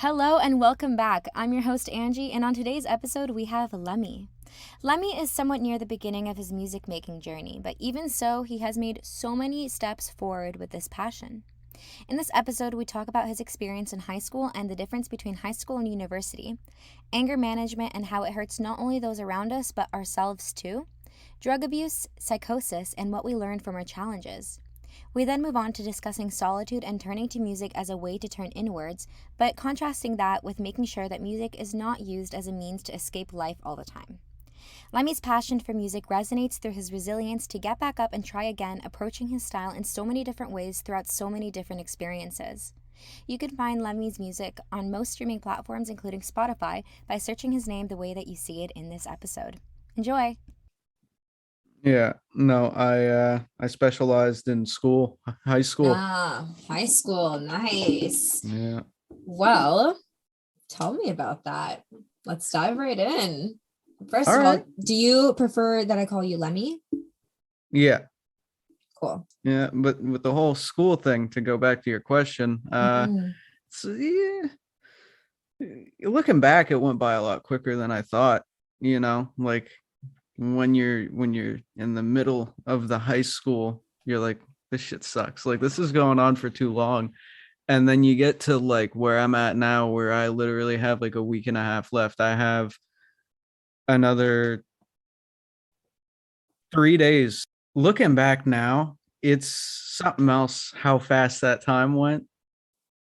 Hello and welcome back. I'm your host Angie, and on today's episode we have Lemmy. Lemmy is somewhat near the beginning of his music making journey, but even so, he has made so many steps forward with this passion. In this episode, we talk about his experience in high school and the difference between high school and university, anger management and how it hurts not only those around us but ourselves too, drug abuse, psychosis, and what we learned from our challenges. We then move on to discussing solitude and turning to music as a way to turn inwards, but contrasting that with making sure that music is not used as a means to escape life all the time. Lemmy's passion for music resonates through his resilience to get back up and try again, approaching his style in so many different ways throughout so many different experiences. You can find Lemmy's music on most streaming platforms, including Spotify, by searching his name the way that you see it in this episode. Enjoy! Yeah, no, I specialized in school, high school. High school. Nice. Yeah. Well, tell me about that. Let's dive right in. First All of all, right. do you prefer that I call you Lemmy? Yeah. Cool. Yeah, but with the whole school thing, to go back to your question, Mhm. so yeah, looking back, it went by a lot quicker than I thought, like when you're in the middle of the high school, you're like, this shit sucks. Like this is going on for too long. And then you get to like where I'm at now, where I literally have like a week and a half left. I have another 3 days. Looking back now, it's something else how fast that time went.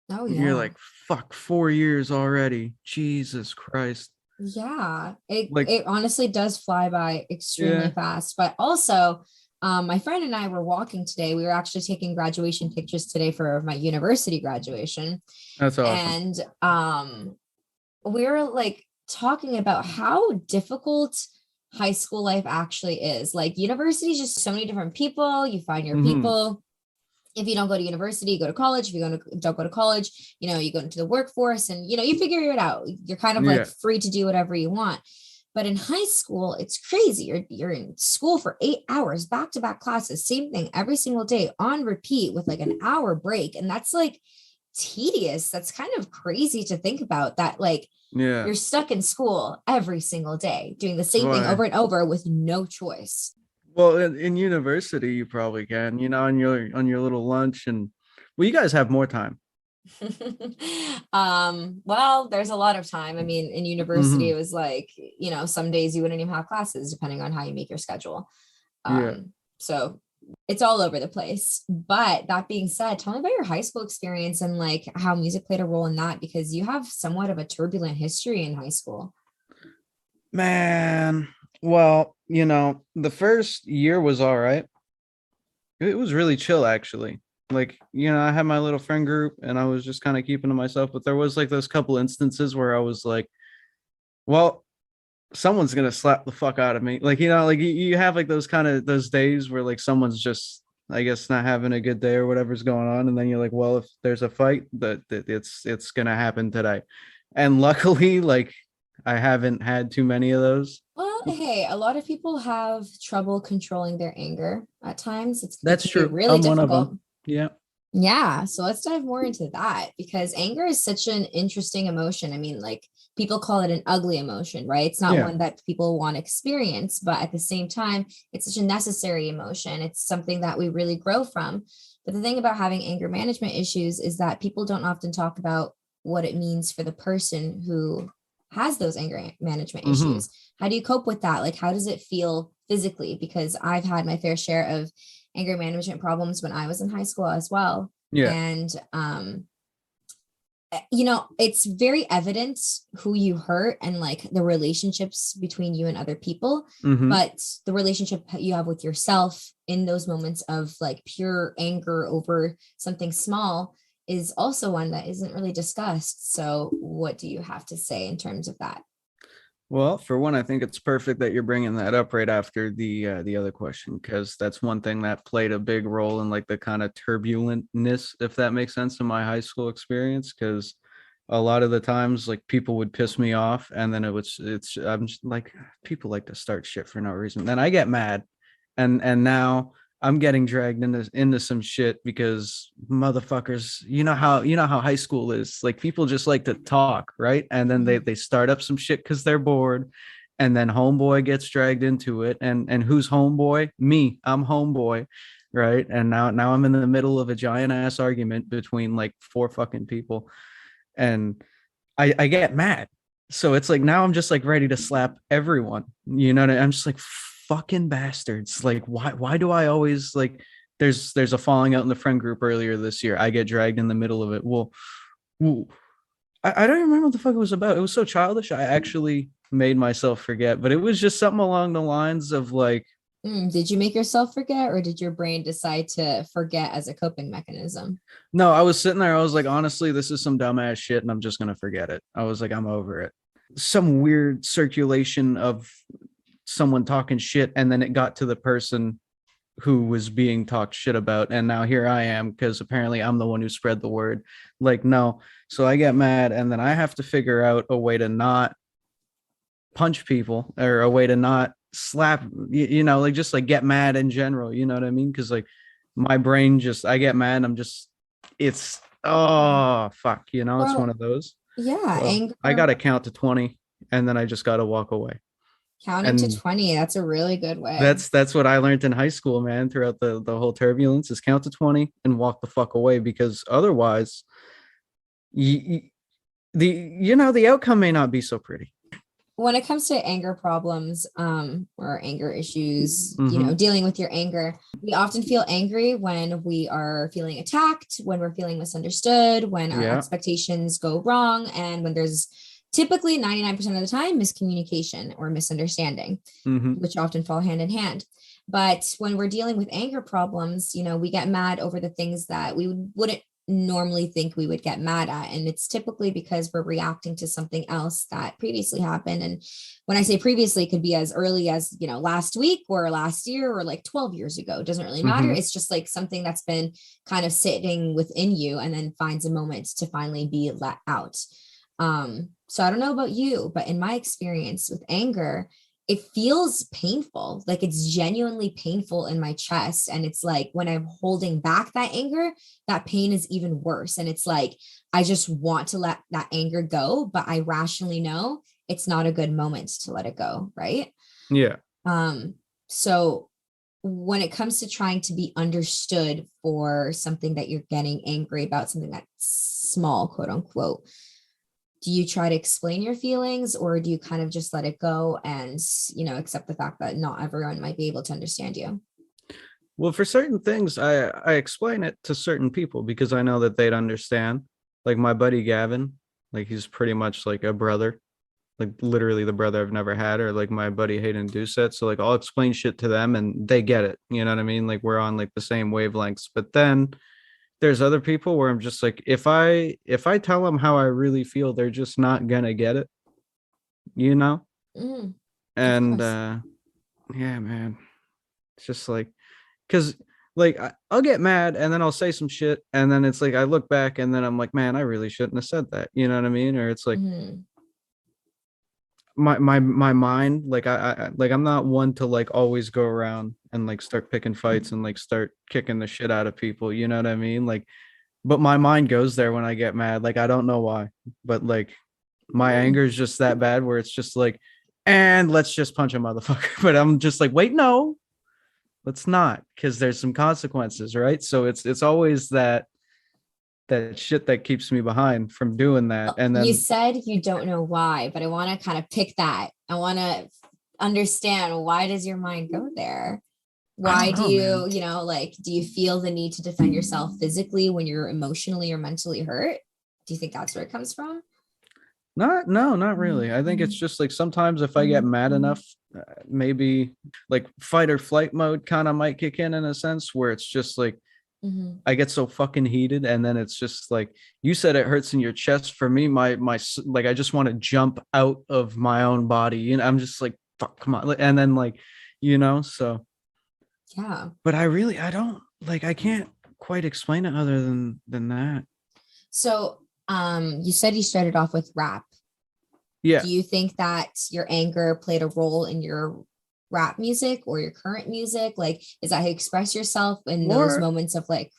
Oh, You're yeah. like, fuck, 4 years already. Jesus Christ. Yeah. It, Like, it honestly does fly by extremely yeah, fast. But also, my friend and I were walking today. We were actually taking graduation pictures today for my university graduation. that's awesome. And we're like talking about how difficult high school life actually is. Like university is just so many different people. You find your Hmm. people. If you don't go to university, you go to college. If you don't go to college, you go into the workforce and, you figure it out. You're kind of like Yeah. free to do whatever you want. But in high school, it's crazy. You're in school for 8 hours, back to back classes, same thing every single day on repeat with like an hour break. And that's like tedious. That's kind of crazy to think about that. Like Yeah. you're stuck in school every single day, doing the same thing Why? over and over with no choice. Well, in university, you probably can, on your little lunch, and well, you guys have more time. Well, there's a lot of time. I mean, in university, Hmm. it was like, some days you wouldn't even have classes depending on how you make your schedule. Yeah. So it's all over the place. But that being said, tell me about your high school experience and like how music played a role in that, because you have somewhat of a turbulent history in high school. Man, well, the first year was all right. It was really chill, actually. Like, I had my little friend group and I was just kind of keeping to myself, but there was like those couple instances where I was like, well, someone's gonna slap the fuck out of me. Like, like you have like those kind of those days where like someone's just, I guess, not having a good day or whatever's going on, and then you're like, well, if there's a fight, that it's gonna happen today. And luckily, like, I haven't had too many of those. Well, hey, a lot of people have trouble controlling their anger at times. It That's can be true. really I'm one of difficult. them. Yeah. Yeah, so let's dive more into that because anger is such an interesting emotion. I mean, like people call it an ugly emotion, right? It's not Yeah. one that people want to experience, but at the same time, it's such a necessary emotion. It's something that we really grow from. But the thing about having anger management issues is that people don't often talk about what it means for the person who has those anger management Hmm. issues. How do you cope with that? Like, how does it feel physically? Because I've had my fair share of anger management problems when I was in high school as well. Yeah. And it's very evident who you hurt and like the relationships between you and other people, Hmm. but the relationship you have with yourself in those moments of like pure anger over something small is also one that isn't really discussed. So what do you have to say in terms of that? Well, for one, I think it's perfect that you're bringing that up right after the other question, because that's one thing that played a big role in like the kind of turbulentness, if that makes sense, in my high school experience. Because a lot of the times, like people would piss me off, and then I'm just like, people like to start shit for no reason. Then I get mad, and now I'm getting dragged into some shit because motherfuckers, you know how high school is. Like people just like to talk, right? And then they start up some shit because they're bored. And then homeboy gets dragged into it. And who's homeboy? Me. I'm homeboy. Right. And now I'm in the middle of a giant ass argument between like four fucking people. And I get mad. So it's like now I'm just like ready to slap everyone. You know what I'm just like fucking bastards. Like why do I always like there's a falling out in the friend group earlier this year. I get dragged in the middle of it. Well, I don't even remember what the fuck it was about. It was so childish. I actually made myself forget, but it was just something along the lines of like, Did you make yourself forget, or did your brain decide to forget as a coping mechanism? no, I was sitting there. I was like, honestly, this is some dumbass shit, and I'm just gonna forget it. I was like, I'm over it. Some weird circulation of someone talking shit, and then it got to the person who was being talked shit about, and now here I am because apparently I'm the one who spread the word. Like, no. So I get mad, and then I have to figure out a way to not punch people or a way to not slap, like just like get mad in general, you know what I mean? Because like my brain just, I get mad, I'm just, it's, oh fuck, it's one Well, of those. yeah, So I anger. gotta count to 20 and then I just gotta walk away. Counting to And 20, that's a really good way. that's what I learned in high school, man, throughout the whole turbulence is count to 20 and walk the fuck away, because otherwise you, the outcome may not be so pretty. When it comes to anger problems, or anger issues, Mm-hmm. dealing with your anger, we often feel angry when we are feeling attacked, when we're feeling misunderstood, when our Yeah. expectations go wrong, and when there's typically 99% of the time miscommunication or misunderstanding, Mm-hmm. which often fall hand in hand. But when we're dealing with anger problems, we get mad over the things that we wouldn't normally think we would get mad at. And it's typically because we're reacting to something else that previously happened. And when I say previously, it could be as early as, last week or last year or like 12 years ago. It doesn't really matter. Mm-hmm. It's just like something that's been kind of sitting within you and then finds a moment to finally be let out. So I don't know about you, but in my experience with anger, it feels painful. Like it's genuinely painful in my chest. And it's like when I'm holding back that anger, that pain is even worse. And it's like, I just want to let that anger go, but I rationally know it's not a good moment to let it go. Right. Yeah. So when it comes to trying to be understood for something that you're getting angry about, something that's small, quote unquote, do you try to explain your feelings, or do you kind of just let it go and, accept the fact that not everyone might be able to understand you? Well, for certain things, I explain it to certain people because I know that they'd understand. Like my buddy Gavin, like he's pretty much like a brother, like literally the brother I've never had, or like my buddy Hayden Doucette. So like I'll explain shit to them and they get it. You know what I mean? Like we're on like the same wavelengths. But then there's other people where I'm just like, if I tell them how I really feel, they're just not gonna get it, you know? Mm, of And course. yeah, man. It's just like, because like I'll get mad and then I'll say some shit and then it's like I look back and then I'm like, man, I really shouldn't have said that. You know what I mean? Or it's like Mhm. my mind, like I like I'm not one to like always go around and like start picking fights and like start kicking the shit out of people. You know what I mean? Like, but my mind goes there when I get mad. Like I don't know why, but like my Mm. anger is just that bad where it's just like, and let's just punch a motherfucker. But I'm just like, wait, no, let's not, because there's some consequences, right? So it's always that shit that keeps me behind from doing that. And You then said you don't know why, but I want to kind of pick that. I want to understand, why does your mind go there? I Why don't do know, man. you, like, do you feel the need to defend yourself physically when you're emotionally or mentally hurt? Do you think that's where it comes from? Not no, not really. I think it's just like sometimes if I get mad enough, maybe like fight or flight mode kind of might kick in a sense where it's just like Mm-hmm. I get so fucking heated, and then it's just like you said, it hurts in your chest. For me, my like I just want to jump out of my own body. I'm just like fuck, come on, and then like so. Yeah. But I don't like I can't quite explain it other than that. So, you said you started off with rap. Yeah. Do you think that your anger played a role in your rap music or your current music? Like, is that how you express yourself in those More moments of like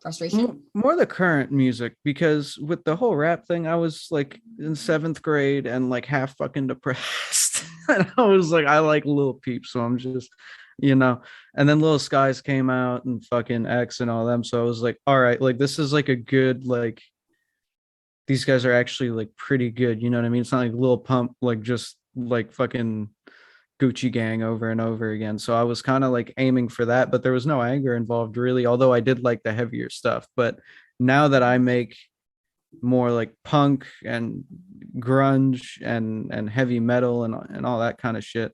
frustration? more the current music, because with the whole rap thing, I was like in 7th grade and like half fucking depressed. And I was like, I like Lil Peep, so I'm just, you know. And then Lil Skies came out and fucking X and all them. So I was like, all right, like this is like a good, like these guys are actually like pretty good. You know what I mean? It's not like Lil Pump, like just like fucking Gucci Gang over and over again. So I was kind of like aiming for that, but there was no anger involved really, although I did like the heavier stuff. But now that I make more like punk and grunge and heavy metal and all that kind of shit,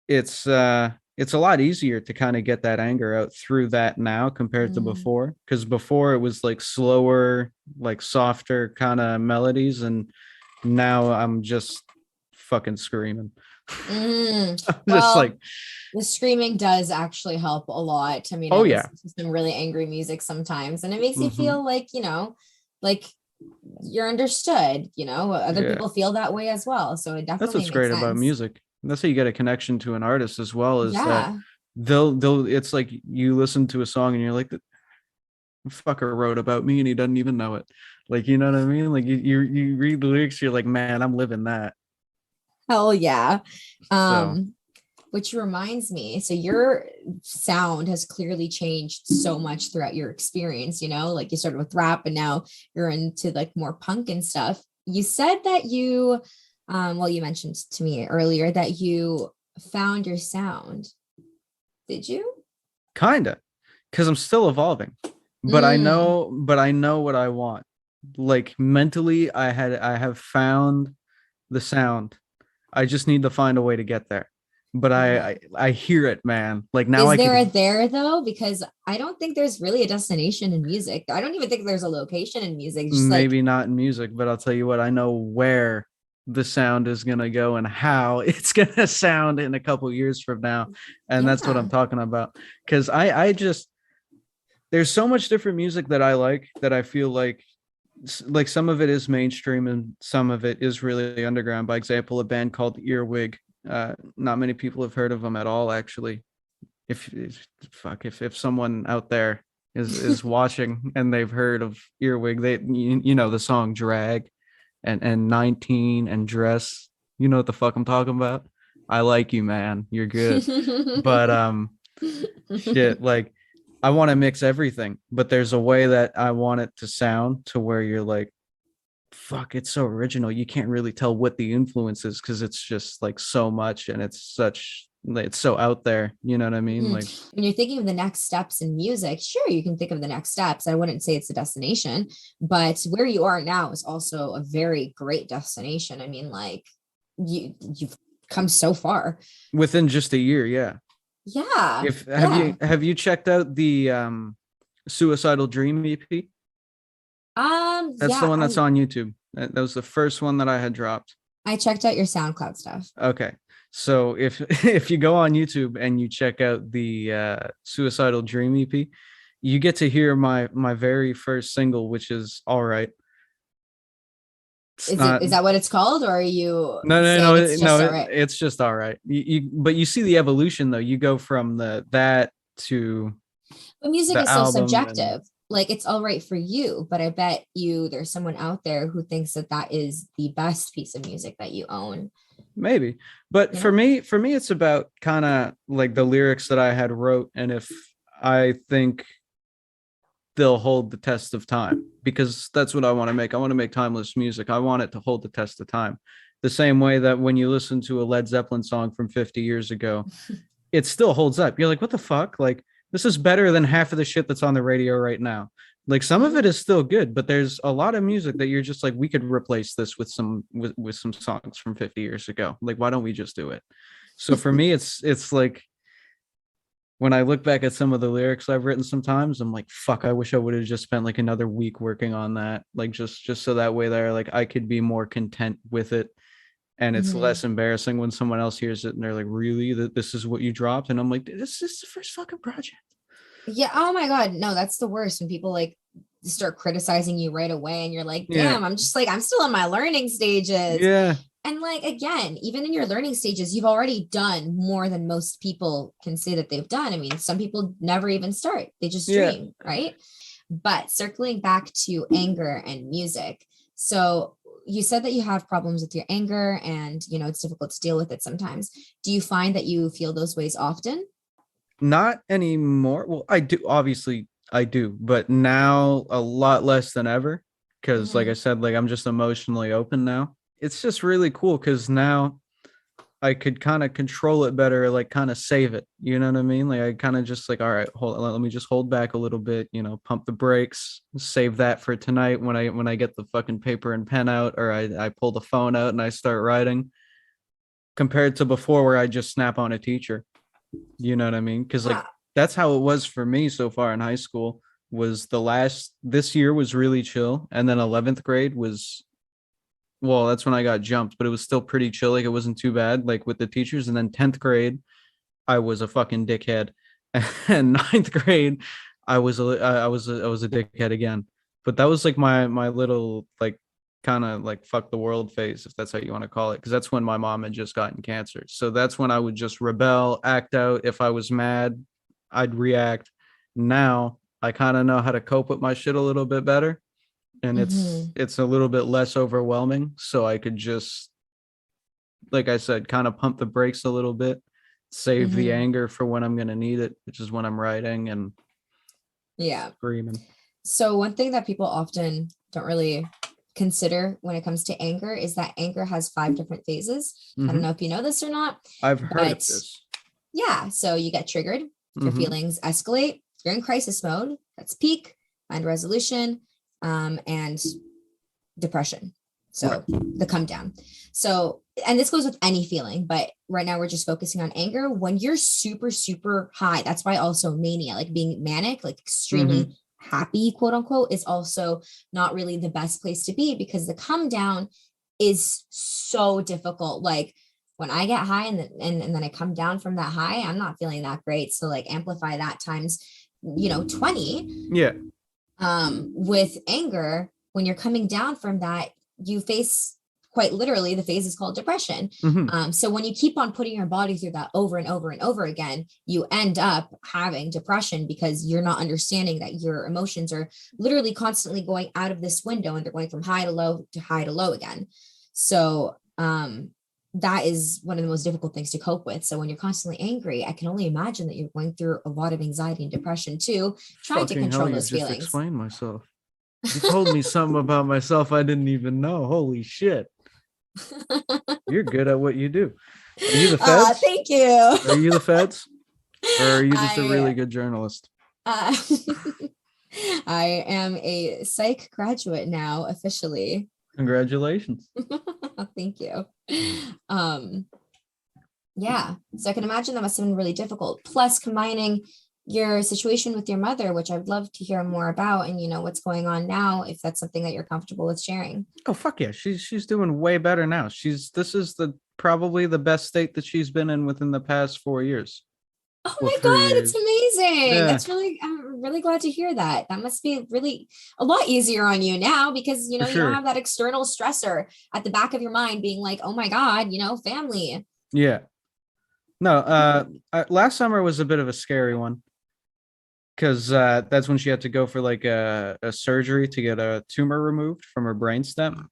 it's a lot easier to kind of get that anger out through that now compared to Mm. before, because before it was like slower, like softer kind of melodies, and now I'm just fucking screaming. Mm. Just Well, like, the screaming does actually help a lot. I mean, oh I yeah. listen to some really angry music sometimes, and it makes you Hmm. feel like, like you're understood, other Yeah, people feel that way as well. So it that's definitely what's makes great about sense. music. That's how you get a connection to an artist as well, is that Yeah. they'll it's like you listen to a song and you're like, the fucker wrote about me and he doesn't even know it. Like, you know what I mean? Like you read the lyrics, you're like, man, I'm living that. Hell yeah. So Which reminds me, so your sound has clearly changed so much throughout your experience, like you started with rap and now you're into like more punk and stuff. You said that you mentioned to me earlier that you found your sound. Did you? kinda, because I'm still evolving. Mm, But I know what I want. Like mentally, I have found the sound. I just need to find a way to get there. But yeah. I hear it, man. Like now Is I there a could, there though? Because I don't think there's really a destination in music. I don't even think there's a location in music. It's just like, maybe not in music, but I'll tell you what, I know where the sound is gonna go and how it's gonna sound in a couple years from now. And that's what I'm yeah. talking about. Because I just, there's so much different music that I like, that I feel like some of it is mainstream and some of it is really underground. By example, a band called Earwig. Not many people have heard of them at all, actually. If someone out there is watching and they've heard of Earwig, they, you know, the song Drag and 19 and Dress. You know what the fuck I'm talking about? I like you, man. You're good. But shit, like I want to mix everything, but there's a way that I want it to sound to where you're like, fuck, it's so original. You can't really tell what the influence is because it's just like so much, and it's so out there. You know what I mean? Mhm. Like, When you're thinking of the next steps in music, sure, you can think of the next steps. I wouldn't say it's a destination, but where you are now is also a very great destination. I mean, like you've come so far. within just a year, yeah. Yeah. If Yeah. have you checked out the Suicidal Dream EP? That's the Yeah, one that's I on YouTube. That was the first one that I had dropped. I checked out your SoundCloud stuff. Okay. So if if you go on YouTube and you check out the Suicidal Dream EP, you get to hear my very first single, which is All Right. It's not, Is that what it's called, or are you saying no, it's just no, all right? it's just All Right. But you see the evolution though. You go from that to But music the is so album, and subjective. Like it's all right for you, but I bet you there's someone out there who thinks that that is the best piece of music that you own, maybe. But you know? for me it's about kind of like the lyrics that I had wrote, and if I think they'll hold the test of time, because that's what I want to make. I want to make timeless music. I want it to hold the test of time. The same way that when you listen to a Led Zeppelin song from 50 years ago, it still holds up. You're like, what the fuck? Like, this is better than half of the shit that's on the radio right now. Like, some of it Mhm. is still good, but there's a lot of music that you're just like, we could replace this with some songs from 50 years ago. Like, why don't we just do it? So for me, it's like when I look back at some of the lyrics I've written, sometimes I'm like, fuck, I wish I would have just spent like another week working on that. Like just so that way there, like I could be more content with it. And it's Mhm. less embarrassing when someone else hears it and they're like, really, that this is what you dropped? And I'm like, this is the first fucking project. Yeah. Oh my God. No, that's the worst when people like start criticizing you right away and you're like, Yeah. damn, I'm just like, I'm still in my learning stages. Yeah. And like, again, even in your learning stages, you've already done more than most people can say that they've done. I mean, some people never even start, they just dream, right? But circling back to anger and music. So you said that you have problems with your anger and, it's difficult to deal with it sometimes. Do you find that you feel those ways often? Not anymore. Well, I do, obviously I do, but now a lot less than ever. Cause like I said, like I'm just emotionally open now. It's just really cool because now I could kind of control it better, like kind of save it. You know what I mean? Like I kind of just like, all right, let me just hold back a little bit, pump the brakes, save that for tonight when I get the fucking paper and pen out, or I pull the phone out and I start writing, compared to before where I just snap on a teacher. You know what I mean? Because like that's how it was for me so far in high school. Was this year was really chill, and then 11th grade was, well, that's when I got jumped, but it was still pretty chill. Like it wasn't too bad, like with the teachers. And then 10th grade, I was a fucking dickhead, and ninth grade, I was a dickhead again. But that was like my little like kind of like fuck the world phase, if that's how you want to call it, because that's when my mom had just gotten cancer. So that's when I would just rebel, act out. If I was mad, I'd react. Now I kind of know how to cope with my shit a little bit better, and it's a little bit less overwhelming, so I could just, like I said, kind of pump the brakes a little bit, save the anger for when I'm going to need it, which is when I'm writing and screaming. So one thing that people often don't really consider when it comes to anger is that anger has 5 different phases. I don't know if you know this or not. I've heard of this. Yeah. So you get triggered, your feelings escalate, you're in crisis mode, that's peak, find resolution, and depression. So the come down. So, and this goes with any feeling, but right now we're just focusing on anger. When you're super, super high, that's why also mania, like being manic, like extremely happy, quote unquote, is also not really the best place to be, because the come down is so difficult. Like when I get high and then I come down from that high, I'm not feeling that great. So like amplify that times, 20. Yeah. With anger, when you're coming down from that, you face, quite literally, the phase is called depression. So when you keep on putting your body through that over and over and over again, you end up having depression, because you're not understanding that your emotions are literally constantly going out of this window and they're going from high to low to high to low again. So that is one of the most difficult things to cope with. So when you're constantly angry, I can only imagine that you're going through a lot of anxiety and depression too, trying to control those feelings. Just explain myself. You told me something about myself I didn't even know. Holy shit. You're good at what you do. Are you the feds? Thank you. Are you the feds? Or are you just a really good journalist? I am a psych graduate now, officially. Congratulations. Thank you. Yeah. So I can imagine that must have been really difficult. Plus combining your situation with your mother, which I'd love to hear more about, and what's going on now, if that's something that you're comfortable with sharing. Oh fuck yeah, she's doing way better now. This is probably the best state that she's been in within the past 4 years. Oh my God, it's amazing. Yeah. I'm really glad to hear that. That must be really a lot easier on you now, because you don't have that external stressor at the back of your mind being like, oh my God, family. Yeah. No, last summer was a bit of a scary one, because that's when she had to go for like a surgery to get a tumor removed from her brainstem.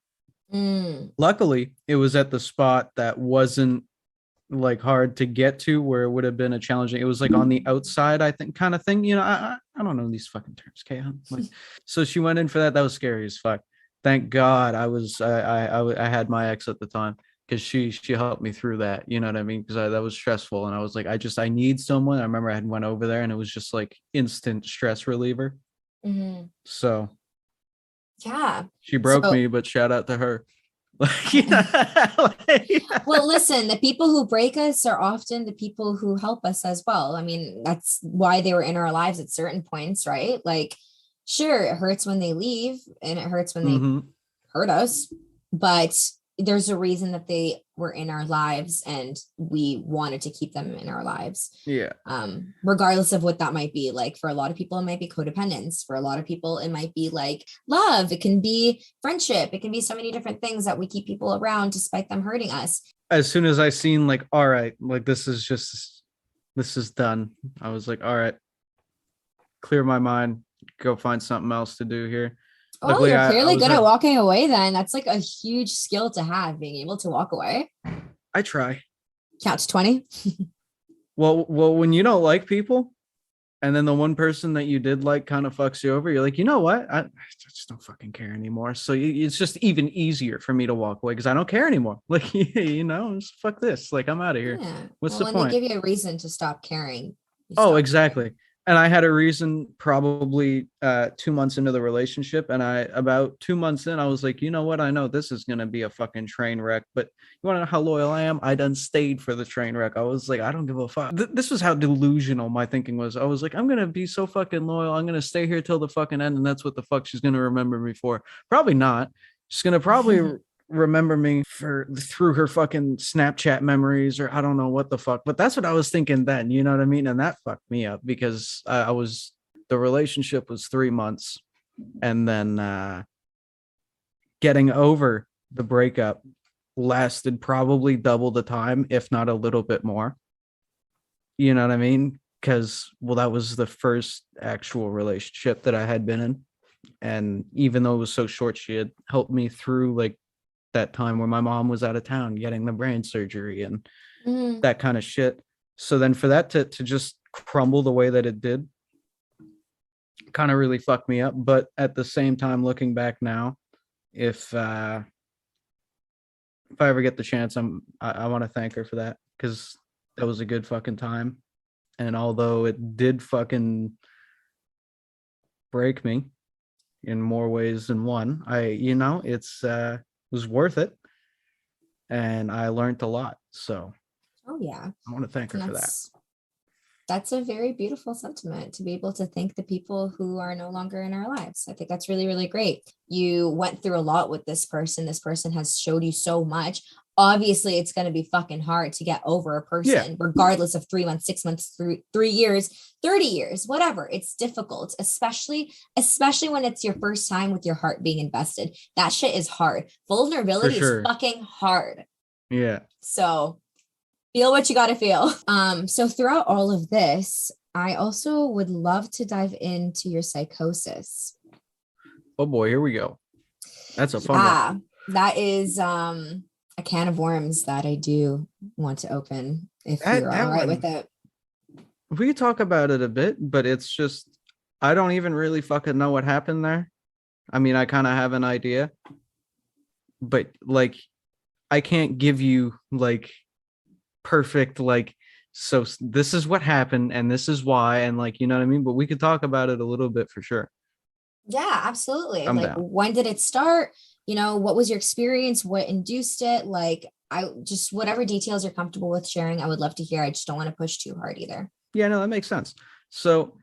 Luckily, it was at the spot that wasn't like hard to get to, where it would have been a challenging. It was like on the outside, I think, kind of thing. I don't know these fucking terms, okay? Like, so she went in for that. That was scary as fuck. Thank God I had my ex at the time, because she helped me through that. You know what I mean? Because that was stressful, and I was like, I need someone. I remember I had went over there, and it was just like instant stress reliever. So yeah, she broke me, but shout out to her. Well, listen, the people who break us are often the people who help us as well. I mean, that's why they were in our lives at certain points, right? Like, sure, it hurts when they leave, and it hurts when they hurt us, but there's a reason that they were in our lives and we wanted to keep them in our lives. Yeah. Regardless of what that might be. Like for a lot of people, it might be codependence. For a lot of people, it might be like love. It can be friendship. It can be so many different things that we keep people around despite them hurting us. As soon as I seen like, all right, like this is done, I was like, all right, clear my mind, go find something else to do here. Oh, Luckily, you're I clearly was good at walking away then. That's like a huge skill to have, being able to walk away. I try. Count to 20. Well, when you don't like people, and then the one person that you did like kind of fucks you over, you're like, you know what? I just don't fucking care anymore. So it's just even easier for me to walk away because I don't care anymore. Like, you know, just fuck this. Like, I'm out of here. Yeah. What's well, the when point? they give you a reason to stop caring. Oh, stop exactly. caring. And I had a reason probably 2 months into the relationship. And about 2 months in, I was like, you know what? I know this is going to be a fucking train wreck, but you want to know how loyal I am? I done stayed for the train wreck. I was like, I don't give a fuck. This was how delusional my thinking was. I was like, I'm going to be so fucking loyal. I'm going to stay here till the fucking end. And that's what the fuck she's going to remember me for. Probably not. She's going to probably remember me through her fucking Snapchat memories, or I don't know what the fuck, but that's what I was thinking then, you know what I mean? And that fucked me up because the relationship was 3 months, and then getting over the breakup lasted probably double the time, if not a little bit more, you know what I mean? Because that was the first actual relationship that I had been in, and even though it was so short, she had helped me through like that time where my mom was out of town getting the brain surgery and that kind of shit. So then for that to just crumble the way that it did kind of really fucked me up. But at the same time, looking back now, if I ever get the chance, I want to thank her for that, because that was a good fucking time. And although it did fucking break me in more ways than one, it was worth it, and I learned a lot. So Oh yeah. I want to thank her for that. That's a very beautiful sentiment, to be able to thank the people who are no longer in our lives. I think that's really, really great. You went through a lot with this person. This person has showed you so much. Obviously, it's going to be fucking hard to get over a person, regardless of 3 months, 6 months, 3 years, 30 years, whatever. It's difficult, especially when it's your first time with your heart being invested. That shit is hard. Vulnerability is fucking hard. Yeah. So feel what you got to feel. So throughout all of this, I also would love to dive into your psychosis. Oh boy, here we go. That's a fun one. That is a can of worms that I do want to open, if you're all right with it. We could talk about it a bit, but it's just, I don't even really fucking know what happened there. I mean, I kind of have an idea, but like, I can't give you like perfect, like, so this is what happened and this is why, and like, you know what I mean? But we could talk about it a little bit for sure. Yeah, absolutely. I'm like down. When did it start? You know, what was your experience? What induced it? Like, I just, whatever details you're comfortable with sharing, I would love to hear. I just don't want to push too hard either. Yeah, no, that makes sense. So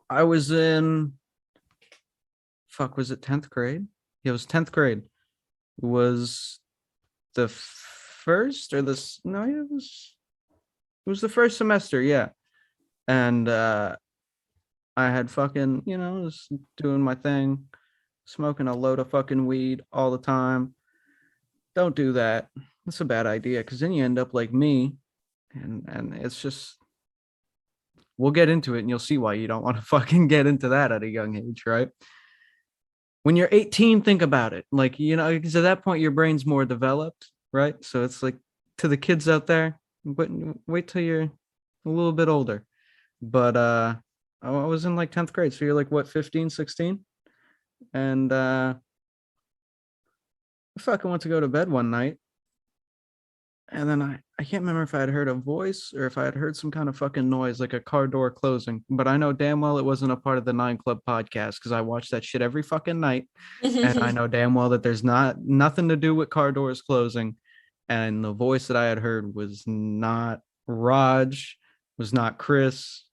I was in, was it 10th grade? Yeah, it was 10th grade. It was the first or this, no, it was the first semester, yeah. And I had fucking, was doing my thing, smoking a load of fucking weed all the time. Don't do that. That's a bad idea, because then you end up like me, and it's just, we'll get into it and you'll see why you don't want to fucking get into that at a young age, right? When you're 18, think about it. Like, because at that point your brain's more developed, right? So it's like, to the kids out there, wait till you're a little bit older. But I was in like 10th grade, so you're like, what, 15, 16? And I fucking went to go to bed one night, and then I can't remember if I had heard a voice or if I had heard some kind of fucking noise, like a car door closing. But I know damn well it wasn't a part of the 9 Club podcast, because I watch that shit every fucking night. And I know damn well that there's nothing to do with car doors closing. And the voice that I had heard was not Raj, was not Chris,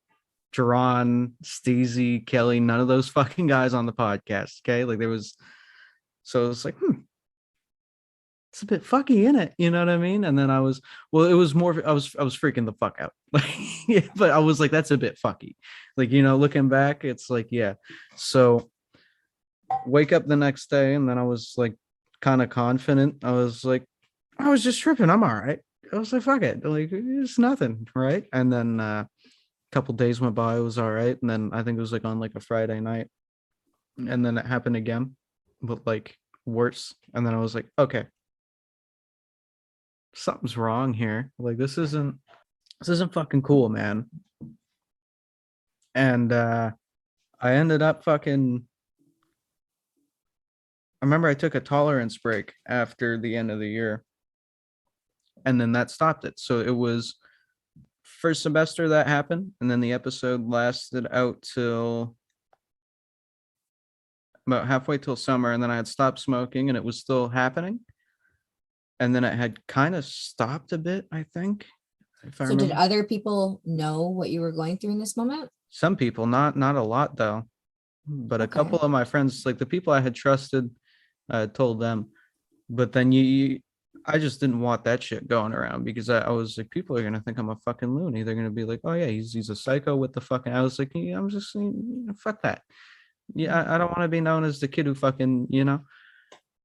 Jerron, Steezy, Kelly, none of those fucking guys on the podcast. Okay. Like, there was, so it was like, a bit fucky, in it, you know what I mean? And then it was more, I was freaking the fuck out. Like, yeah, but I was like, that's a bit fucky. Like, looking back, it's like, yeah. So wake up the next day, and then I was like kind of confident. I was like, I was just tripping. I'm all right. I was like, fuck it. Like, it's nothing, right? And then a couple days went by, it was all right. And then I think it was like on like a Friday night. And then it happened again, but like worse. And then I was like, okay, something's wrong here. Like, this isn't fucking cool, man. And I ended up fucking, I remember I took a tolerance break after the end of the year, and then that stopped it. So it was first semester that happened, and then the episode lasted out till about halfway till summer, and then I had stopped smoking, and it was still happening. And then it had kind of stopped a bit, I think. So did other people know what you were going through in this moment? Some people, not a lot though, but a couple of my friends, like the people I had trusted, told them. But then I just didn't want that shit going around, because I was like, people are gonna think I'm a fucking loony. They're gonna be like, oh yeah, he's a psycho with the fucking. I was like, yeah, I'm just fuck that. Yeah, I don't want to be known as the kid who fucking,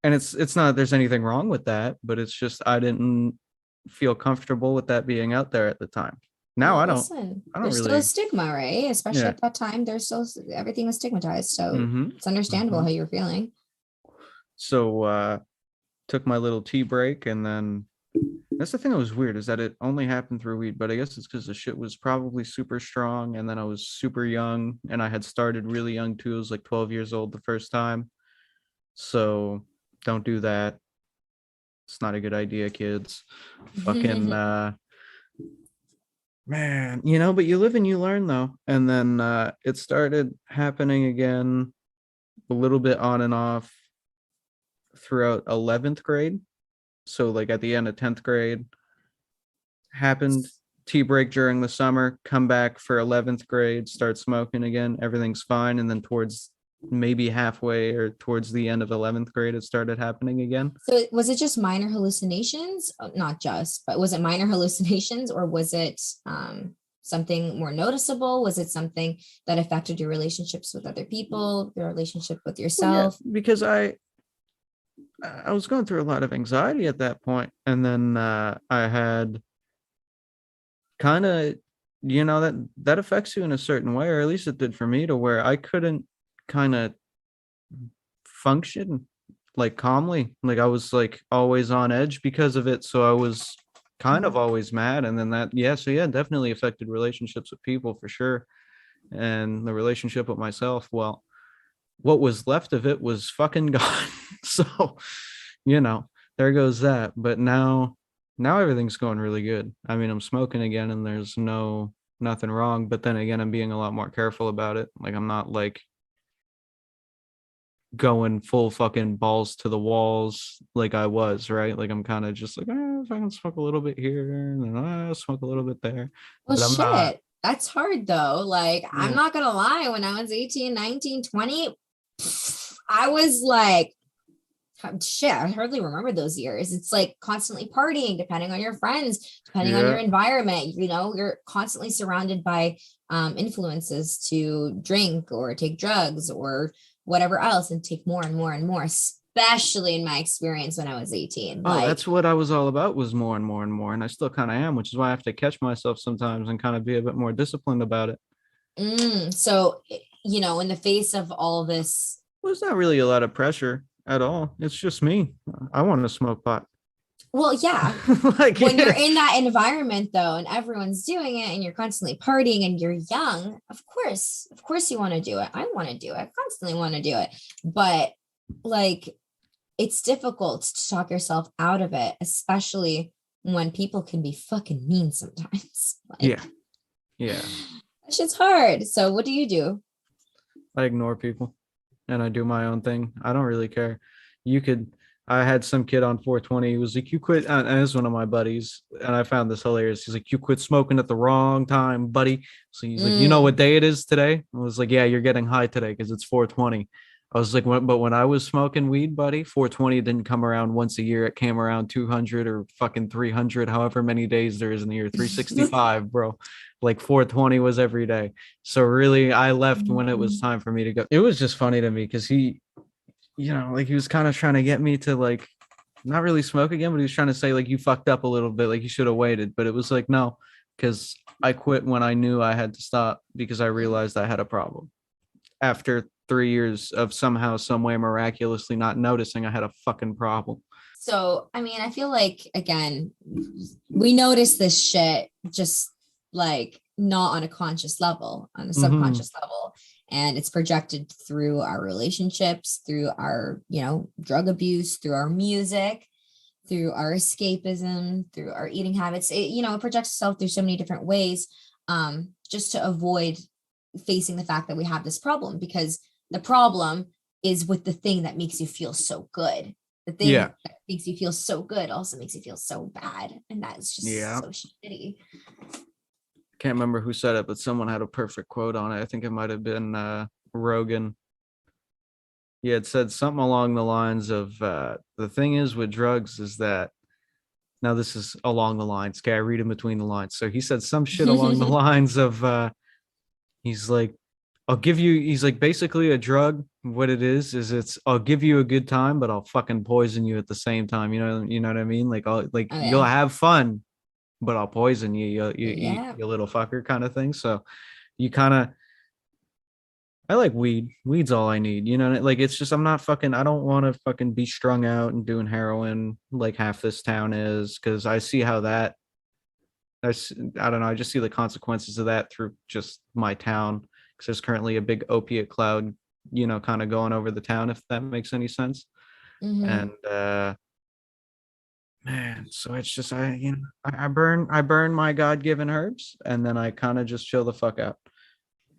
And it's not that there's anything wrong with that, but it's just I didn't feel comfortable with that being out there at the time. Now Well, I don't listen, really. there's still a stigma, right? Especially Yeah. at that time, there's still everything was stigmatized. So Mhm. it's understandable how you're feeling. So took my little tea break, and then that's the thing that was weird, is that it only happened through weed, but I guess it's because the shit was probably super strong, and then I was super young, and I had started really young too. I was like 12 years old the first time. So don't do that. It's not a good idea, kids. Fucking man, but you live and you learn though. And then it started happening again a little bit on and off throughout 11th grade. So like at the end of 10th grade happened, tea break during the summer, come back for 11th grade, start smoking again, everything's fine. And then towards maybe halfway or towards the end of 11th grade, it started happening again. So was it just minor hallucinations? Not just, but was it minor hallucinations, or was it something more noticeable? Was it something that affected your relationships with other people, your relationship with yourself? Well, yeah, because I was going through a lot of anxiety at that point, and then I had kind of, that affects you in a certain way, or at least it did for me, to where I couldn't kind of function like calmly. Like I was like always on edge because of it. So I was kind of always mad. And then definitely affected relationships with people for sure. And the relationship with myself, well, what was left of it was fucking gone. So, there goes that. But now everything's going really good. I mean, I'm smoking again, and there's nothing wrong. But then again, I'm being a lot more careful about it. Like, I'm not like going full fucking balls to the walls like I was, right? Like, I'm kind of just like, if I can smoke a little bit here, and then I'll smoke a little bit there. Well, But I'm shit. not. That's hard though. Like, Yeah. I'm not gonna lie, when I was 18, 19, 20, I was like, shit, I hardly remember those years. It's like constantly partying, depending on your friends, depending on your environment. You're constantly surrounded by influences to drink or take drugs or whatever else, and take more and more and more, especially in my experience when I was 18. Oh, that's what I was all about, was more and more and more. And I still kind of am, which is why I have to catch myself sometimes and kind of be a bit more disciplined about it. So, in the face of all this, well, it's not really a lot of pressure at all. It's just me. I want to smoke pot. well, yeah. Like, when you're in that environment though, and everyone's doing it, and you're constantly partying, and you're young, of course you want to do it. I want to do it. I constantly want to do it. But like, it's difficult to talk yourself out of it, especially when people can be fucking mean sometimes. Yeah. That shit's hard. So what do you do? I ignore people and I do my own thing. I don't really care. I had some kid on 420. He was like, you quit. And it's one of my buddies. And I found this hilarious. He's like, you quit smoking at the wrong time, buddy. So he's like, you know what day it is today? I was like, yeah, you're getting high today because it's 420. I was like, but when I was smoking weed, buddy, 420 didn't come around once a year. It came around 200 or fucking 300, however many days there is in the year, 365, bro. Like 420 was every day. So really, I left when it was time for me to go. It was just funny to me because he, like he was kind of trying to get me to like not really smoke again, but he was trying to say like you fucked up a little bit, like you should have waited. But it was like, no, because I quit when I knew I had to stop because I realized I had a problem after 3 years of somehow, some way, miraculously not noticing I had a fucking problem. So, I mean, I feel like, again, we notice this shit just like not on a conscious level, on a subconscious level. And it's projected through our relationships, through our, drug abuse, through our music, through our escapism, through our eating habits. It projects itself through so many different ways, just to avoid facing the fact that we have this problem, because the problem is with the thing that makes you feel so good. The thing that makes you feel so good also makes you feel so bad. And that is just so shitty. Can't remember who said it, but someone had a perfect quote on it. I think it might have been Rogan. He had said something along the lines of the thing is with drugs is that, now this is along the lines, okay, I read in between the lines. So he said some shit along the lines of he's like, he's like, basically a drug, what it is it's I'll give you a good time, but I'll fucking poison you at the same time. You know what I mean? Like you'll have fun, but I'll poison you, you little fucker kind of thing. So you kind of, I like weed. Weed's all I need. Like it's just, I don't want to fucking be strung out and doing heroin like half this town is, because I see how that, I don't know, I just see the consequences of that through just my town, because there's currently a big opiate cloud, kind of going over the town, if that makes any sense. And man, so it's just, I burn my God-given herbs, and then I kind of just chill the fuck out.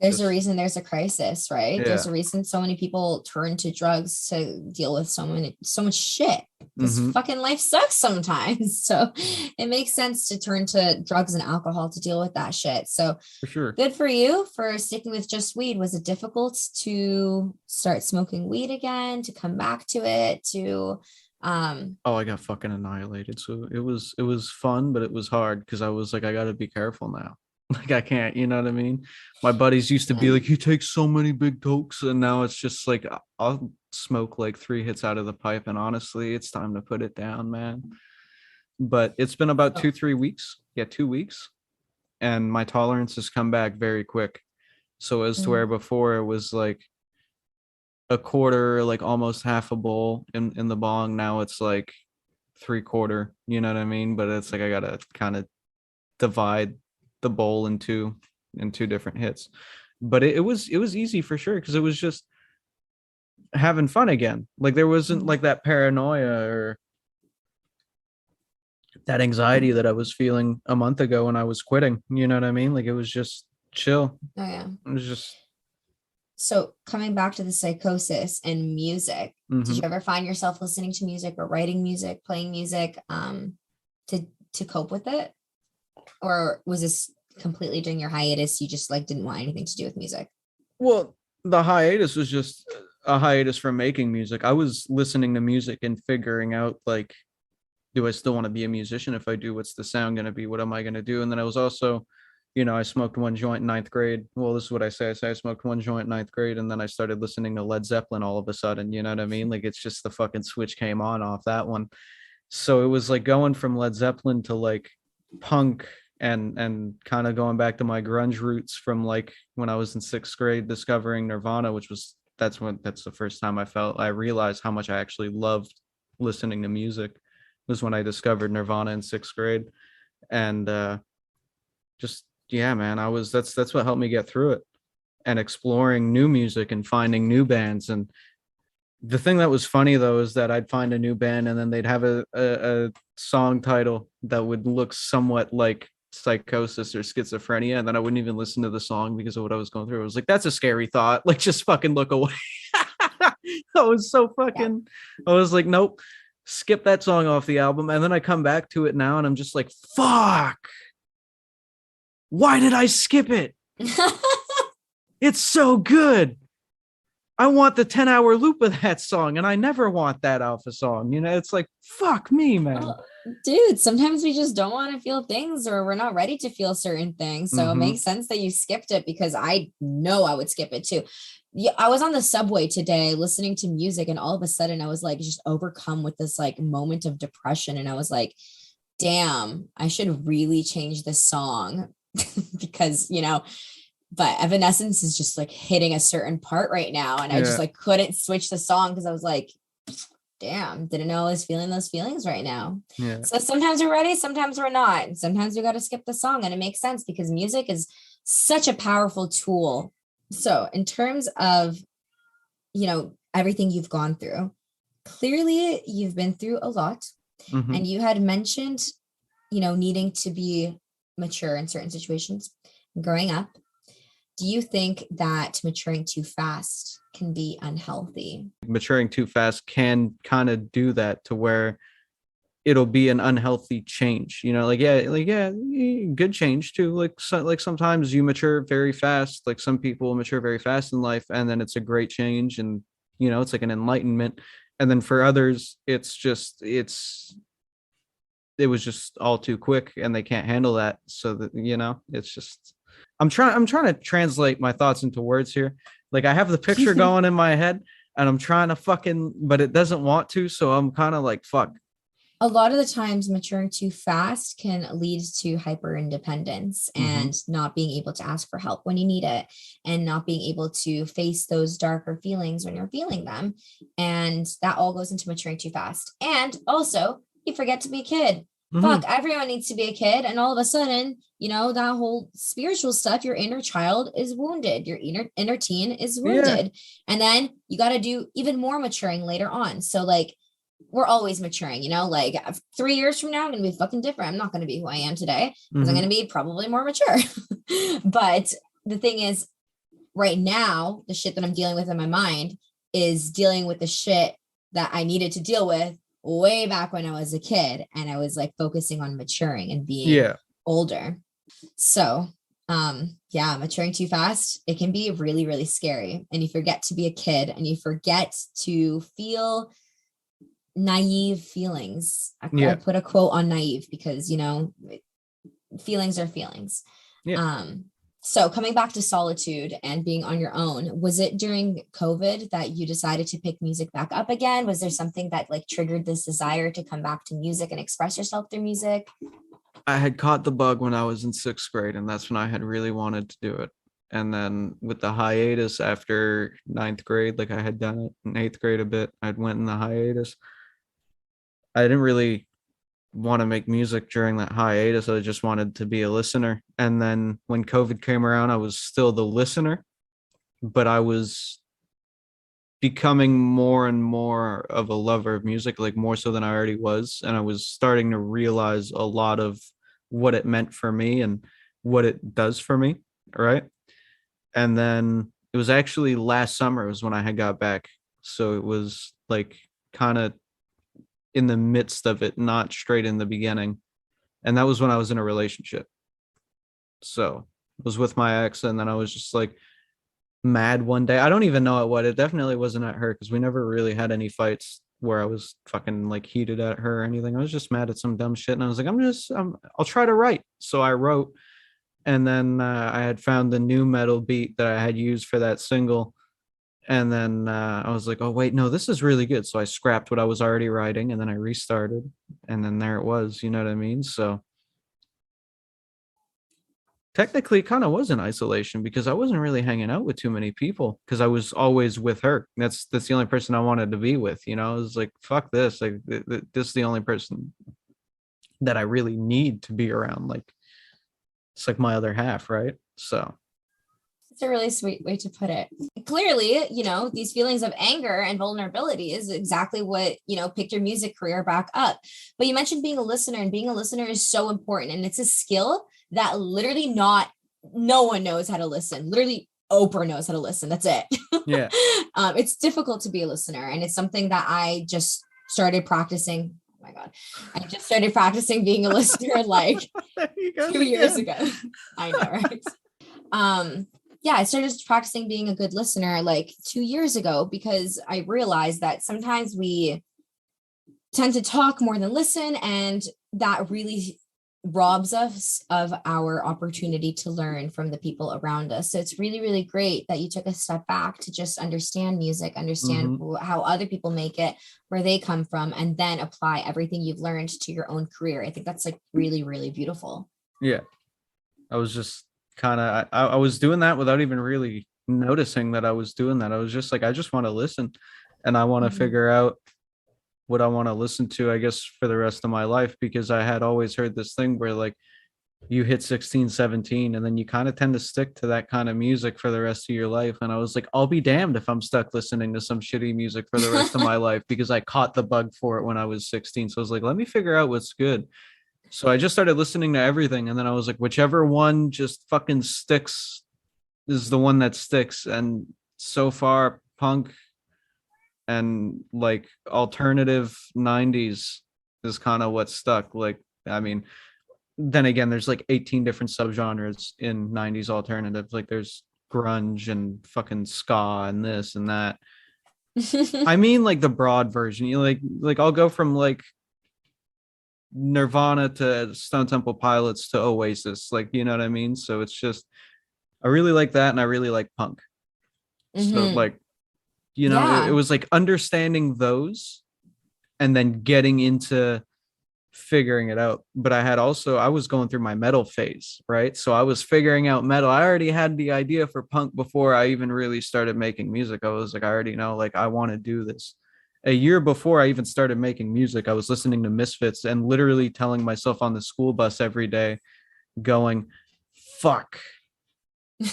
There's a reason there's a crisis, right? Yeah. There's a reason so many people turn to drugs to deal with so much shit. Because fucking life sucks sometimes. So it makes sense to turn to drugs and alcohol to deal with that shit. So for sure, good for you for sticking with just weed. Was it difficult to start smoking weed again, to come back to it, to I got fucking annihilated. So it was fun, but it was hard because I was like, I gotta be careful now. Like I can't, you know what I mean? My buddies used to be like, you take so many big tokes, and now it's just like I'll smoke like 3 hits out of the pipe, and honestly, it's time to put it down, man. But it's been about 2-3 weeks. Yeah, 2 weeks. And my tolerance has come back very quick. So as to where before it was like a quarter, like almost half a bowl in the bong, now it's like 3/4, you know what I mean? But it's like I gotta kind of divide the bowl in two different hits. But it was easy for sure, because it was just having fun again. Like there wasn't like that paranoia or that anxiety that I was feeling a month ago when I was quitting. You know what I mean? Like it was just chill. Oh yeah. It was just. So coming back to the psychosis and music, did you ever find yourself listening to music or writing music, playing music, to cope with it? Or was this completely during your hiatus? You just like didn't want anything to do with music? Well, the hiatus was just a hiatus from making music. I was listening to music and figuring out like, do I still want to be a musician? If I do, what's the sound going to be? What am I going to do? And then I was also, I smoked 1 joint in 9th grade. Well, this is what I say. I smoked 1 joint in 9th grade, and then I started listening to Led Zeppelin all of a sudden. You know what I mean? Like it's just the fucking switch came on off that one. So it was like going from Led Zeppelin to like punk and kind of going back to my grunge roots from like when I was in 6th grade, discovering Nirvana, that's the first time I realized how much I actually loved listening to music, was when I discovered Nirvana in 6th grade. And just, yeah, man, that's what helped me get through it, and exploring new music and finding new bands. And the thing that was funny though is that I'd find a new band, and then they'd have a song title that would look somewhat like psychosis or schizophrenia, and then I wouldn't even listen to the song because of what I was going through. I was like, that's a scary thought, like just fucking look away. I was so fucking, I was like, nope, skip that song off the album. And then I come back to it now and I'm just like, fuck, why did I skip it? It's so good. I want the 10-hour loop of that song, and I never want that off a song. You know, it's like, fuck me, man. Well, dude, sometimes we just don't want to feel things, or we're not ready to feel certain things. So it makes sense that you skipped it, because I know I would skip it too. Yeah, I was on the subway today listening to music, and all of a sudden I was like just overcome with this like moment of depression. And I was like, damn, I should really change this song because, but Evanescence is just like hitting a certain part right now. And I just like couldn't switch the song because I was like, damn, didn't know I was feeling those feelings right now. Yeah. So sometimes we're ready, sometimes we're not. Sometimes we got to skip the song, and it makes sense because music is such a powerful tool. So in terms of, everything you've gone through, clearly you've been through a lot. And you had mentioned, needing to be mature in certain situations growing up. Do you think that maturing too fast can be unhealthy? Maturing too fast can kind of do that, to where it'll be an unhealthy change, good change too. Like sometimes you mature very fast, like some people mature very fast in life, and then it's a great change, and it's like an enlightenment. And then for others, it was just all too quick, and they can't handle that. So that, it's just, I'm trying to translate my thoughts into words here. Like, I have the picture going in my head, and I'm trying to but it doesn't want to. So I'm kind of like, fuck. A lot of the times maturing too fast can lead to hyper independence and not being able to ask for help when you need it, and not being able to face those darker feelings when you're feeling them. And that all goes into maturing too fast. And also, you forget to be a kid. Fuck, everyone needs to be a kid. And all of a sudden, that whole spiritual stuff, your inner child is wounded. Your inner teen is wounded. Yeah. And then you got to do even more maturing later on. So like, we're always maturing, like 3 years from now, I'm going to be fucking different. I'm not going to be who I am today, because I'm going to be probably more mature. But the thing is, right now, the shit that I'm dealing with in my mind is dealing with the shit that I needed to deal with way back when I was a kid, and I was like focusing on maturing and being older. So maturing too fast, it can be really, really scary. And you forget to be a kid, and you forget to feel naive feelings. I put a quote on naive because, feelings are feelings. So coming back to solitude and being on your own, was it during COVID that you decided to pick music back up again? Was there something that like triggered this desire to come back to music and express yourself through music? I had caught the bug when I was in 6th grade, and that's when I had really wanted to do it. And then with the hiatus after 9th grade, like I had done it in 8th grade a bit, I'd went in the hiatus. I didn't really want to make music during that hiatus. I just wanted to be a listener. And then when COVID came around, I was still the listener, but I was becoming more and more of a lover of music, like more so than I already was. And I was starting to realize a lot of what it meant for me and what it does for me. Right. And then it was actually last summer was when I had got back. So it was like kind of in the midst of it, not straight in the beginning. And that was when I was in a relationship. So I was with my ex, and then I was just like mad one day. I don't even know at what. It definitely wasn't at her, because we never really had any fights where I was fucking like heated at her or anything. I was just mad at some dumb shit, and I was like, I'll try to write. So I wrote, and then I had found the new metal beat that I had used for that single. And then I was like, oh, wait, no, this is really good. So I scrapped what I was already writing, and then I restarted, and then there it was. You know what I mean? So technically it kind of was in isolation, because I wasn't really hanging out with too many people, because I was always with her. That's the only person I wanted to be with. I was like, fuck this. Like, this is the only person that I really need to be around. Like, it's like my other half, right? So it's a really sweet way to put it. Clearly, these feelings of anger and vulnerability is exactly what, picked your music career back up. But you mentioned being a listener, and being a listener is so important. And it's a skill that literally no one knows how to listen. Literally Oprah knows how to listen. That's it. Yeah. It's difficult to be a listener. And it's something that I just started practicing. Oh my God. I just started practicing being a listener like 2 years ago. I know, right? Yeah, I started practicing being a good listener like 2 years ago because I realized that sometimes we tend to talk more than listen, and that really robs us of our opportunity to learn from the people around us. So it's really, really great that you took a step back to just understand music, understand how other people make it, where they come from, and then apply everything you've learned to your own career. I think that's like really, really beautiful. Yeah. I was just kind of, I was doing that without even really noticing that I was doing that. I was just like, I just want to listen, and I want to figure out what I want to listen to, I guess, for the rest of my life, because I had always heard this thing where like you hit 16, 17, and then you kind of tend to stick to that kind of music for the rest of your life. And I was like, I'll be damned if I'm stuck listening to some shitty music for the rest of my life, because I caught the bug for it when I was 16. So I was like, let me figure out what's good. So I just started listening to everything. And then I was like, whichever one just fucking sticks is the one that sticks. And so far, punk and like alternative 90s is kind of what stuck. Like, I mean, then again, there's like 18 different subgenres in 90s alternative. Like there's grunge and fucking ska and this and that. I mean, like the broad version. You like I'll go from like Nirvana to Stone Temple Pilots to Oasis. Like, you know what I mean? So it's just, I really like that, and I really like punk. So like, you know, it was like understanding those and then getting into figuring it out. But I was going through my metal phase, right? So I was figuring out metal. I already had the idea for punk before I even really started making music. I was like, I already know, like, I want to do this. A year before I even started making music, I was listening to Misfits and literally telling myself on the school bus every day, going, fuck,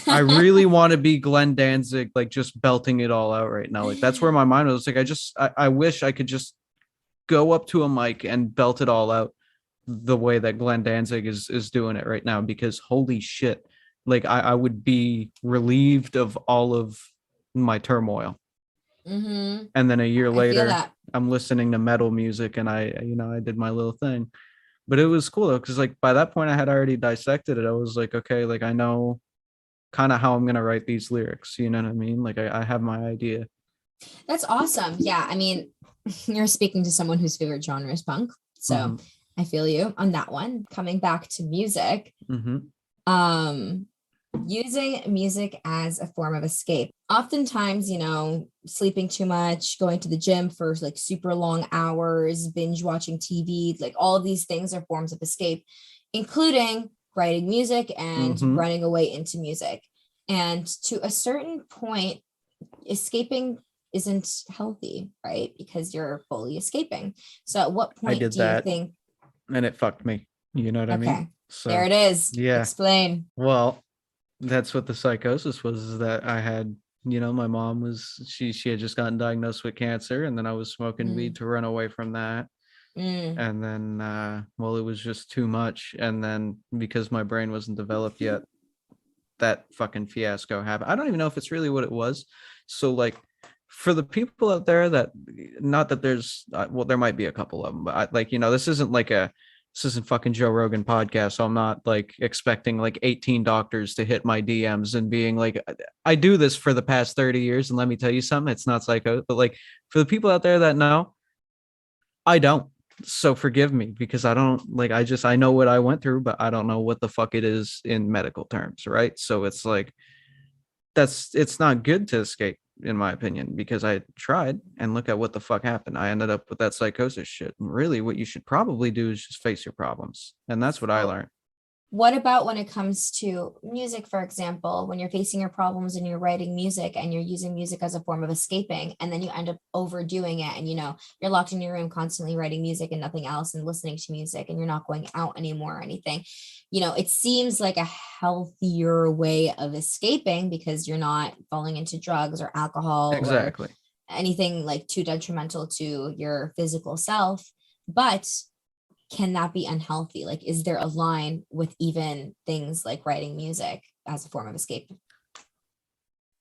I really want to be Glenn Danzig, like just belting it all out right now. Like that's where my mind was. Like I wish I could just go up to a mic and belt it all out the way that Glenn Danzig is doing it right now, because holy shit, like I would be relieved of all of my turmoil. And then a year later, I'm listening to metal music, and I did my little thing. But it was cool though, because like by that point I had already dissected it. I was like, okay, like I know kind of how I'm gonna write these lyrics. You know what I mean? Like I have my idea. That's awesome. Yeah, I mean, you're speaking to someone whose favorite genre is punk, so I feel you on that one. Coming back to music, using music as a form of escape. Oftentimes, you know, sleeping too much, going to the gym for like super long hours, binge watching TV, like all of these things are forms of escape, including writing music and running away into music. And to a certain point, escaping isn't healthy, right? Because you're fully escaping. So at what point do you think? And it fucked me. You know what I mean? So there it is. Yeah. Explain. Well, that's what the psychosis was, is that I had, you know, my mom was, she had just gotten diagnosed with cancer, and then I was smoking weed to run away from that. And then, well, it was just too much. And then because my brain wasn't developed yet, that fucking fiasco happened. I don't even know if it's really what it was. So like, for the people out there that, not that there's, well, there might be a couple of them, but like, you know, this isn't fucking Joe Rogan podcast. So I'm not like expecting like 18 doctors to hit my DMs and being like, I do this for the past 30 years. And let me tell you something, it's not psycho, but like for the people out there that know, I don't. So forgive me, because I don't like, I know what I went through, but I don't know what the fuck it is in medical terms. Right. So it's like, it's not good to escape, in my opinion, because I tried, and look at what the fuck happened. I ended up with that psychosis shit. And really what you should probably do is just face your problems. And that's what I learned. What about when it comes to music, for example, when you're facing your problems and you're writing music and you're using music as a form of escaping, and then you end up overdoing it, and, you know, you're locked in your room constantly writing music and nothing else and listening to music, and you're not going out anymore or anything. You know, it seems like a healthier way of escaping because you're not falling into drugs or alcohol or anything like too detrimental to your physical self. But can that be unhealthy? Like, is there a line with even things like writing music as a form of escape?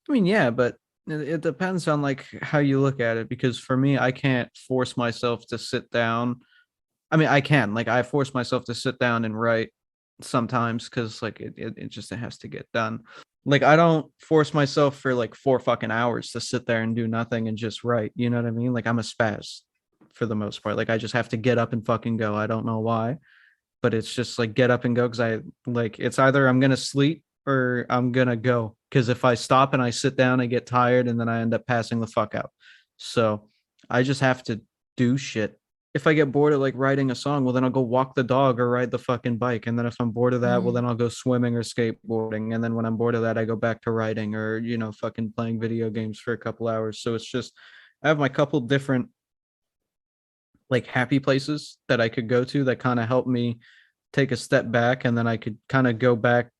I mean, yeah, but it depends on like how you look at it, because for me, I can't force myself to sit down. I mean, I force myself to sit down and write sometimes, because like it has to get done. Like I don't force myself for like 4 fucking hours to sit there and do nothing and just write. You know what I mean? Like I'm a spaz for the most part. Like I just have to get up and fucking go. I don't know why, but it's just like get up and go because I like it's either I'm gonna sleep or I'm gonna go. Because if I stop and I sit down, I get tired and then I end up passing the fuck out. So I just have to do shit. If I get bored of like writing a song, well then I'll go walk the dog or ride the fucking bike. And then if I'm bored of that, well Mhm. then I'll go swimming or skateboarding. And then when I'm bored of that, I go back to writing or fucking playing video games for a couple hours. So it's just I have my couple different like happy places that I could go to that kind of help me take a step back and then I could kind of go back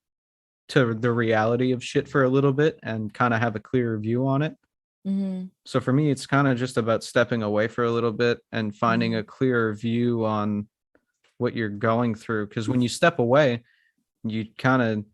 to the reality of shit for a little bit and kind of have a clearer view on it. Mhm. So for me, it's kind of just about stepping away for a little bit and finding a Mhm. clearer view on what you're going through. Because when you step away, you kind of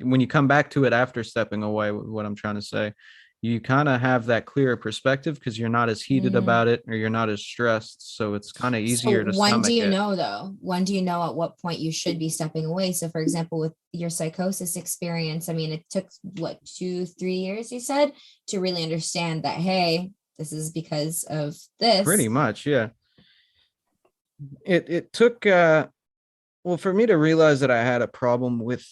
when you come back to it after stepping away, what I'm trying to say, you kind of have that clearer perspective because you're not as heated Mhm. about it or you're not as stressed. So it's kind of So easier to when do stomach you it. know though? When do you know at what point you should be stepping away? So for example, with your psychosis experience, I mean, it took what, 2, 3 years, you said, to really understand that, hey, this is because of Pretty this. much, yeah. It took well for me to realize that I had a problem with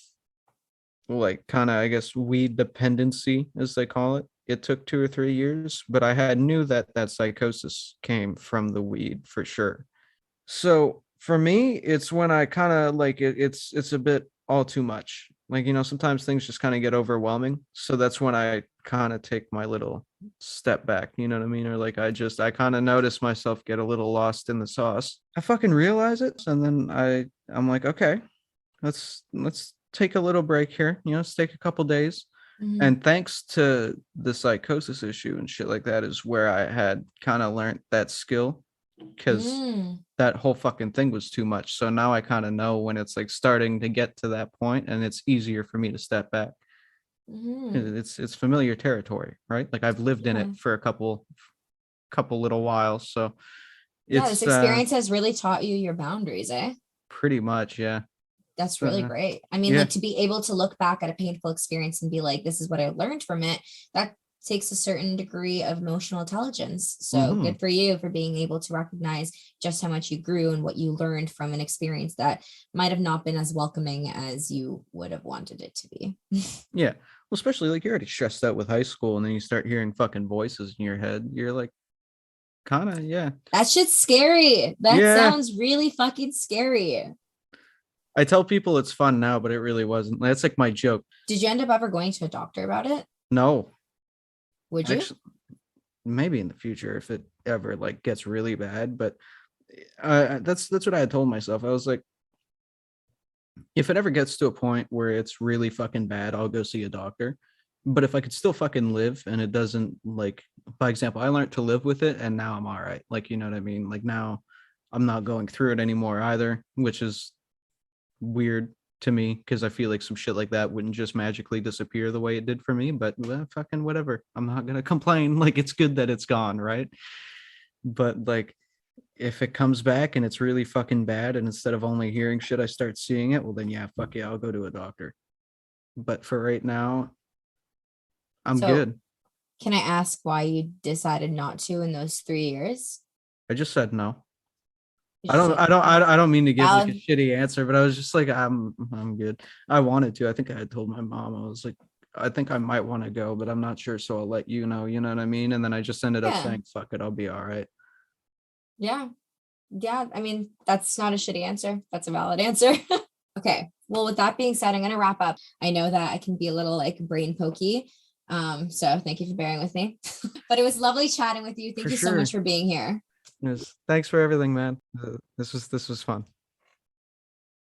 like kind of I guess weed dependency as they call it. It took 2 or 3 years, but I had knew that that psychosis came from the weed for sure. So for me, it's when I kind of like it's a bit all too much. Like, sometimes things just kind of get overwhelming. So that's when I kind of take my little step back, you know what I mean? Or like I kind of notice myself get a little lost in the sauce. I fucking realize it. And then I'm like, okay, let's take a little break here. Let's take a couple days. Mhm. And thanks to the psychosis issue and shit like that is where I had kind of learned that skill because Mm. that whole fucking thing was too much. So now I kind of know when it's like starting to get to that point and it's easier for me to step back. Mhm. It's familiar territory, right? Like I've lived in Yeah. it for a couple little whiles. So Yeah, this it's experience has really taught you your boundaries, eh? pretty much, yeah. That's really Uh, great. I mean, yeah. like to be able to look back at a painful experience and be like, this is what I learned from it, that takes a certain degree of emotional intelligence. So Hmm. good for you for being able to recognize just how much you grew and what you learned from an experience that might have not been as welcoming as you would have wanted it to be. Yeah. Well, especially like you're already stressed out with high school and then you start hearing fucking voices in your head. You're like, kind of, yeah. That shit's scary. That Yeah. sounds really fucking scary. I tell people it's fun now, but it really wasn't. That's like my joke. Did you end up ever going to a doctor about it? No, Would you? actually, maybe in the future if it ever like gets really bad. But that's what I had told myself. I was like, if it ever gets to a point where it's really fucking bad, I'll go see a doctor. But if I could still fucking live and it doesn't like, by example, I learned to live with it and now I'm all right. Like, you know what I mean? Like now I'm not going through it anymore either, which is weird to me because I feel like some shit like that wouldn't just magically disappear the way it did for me. But well, fucking whatever. I'm not gonna complain. Like it's good that it's gone, right? But like if it comes back and it's really fucking bad, and instead of only hearing shit, I start seeing it, well then yeah, fuck yeah, I'll go to a doctor. But for right now, I'm So good. can I ask why you decided not to in those 3 years? I just said no. You just said I don't mean to give like a valid. shitty answer, but I was just like, I'm good. I wanted to. I think I had told my mom, I was like, I think I might want to go, but I'm not sure. So I'll let you know what I mean? And then I just ended up Yeah. saying, fuck it, I'll be all right. Yeah. Yeah. I mean, that's not a shitty answer. That's a valid answer. Okay. Well, with that being said, I'm going to wrap up. I know that I can be a little like brain pokey. So thank you for bearing with me. But it was lovely chatting with you. For Thank you so much sure. for being here. Yes. Thanks for everything, man. This was fun.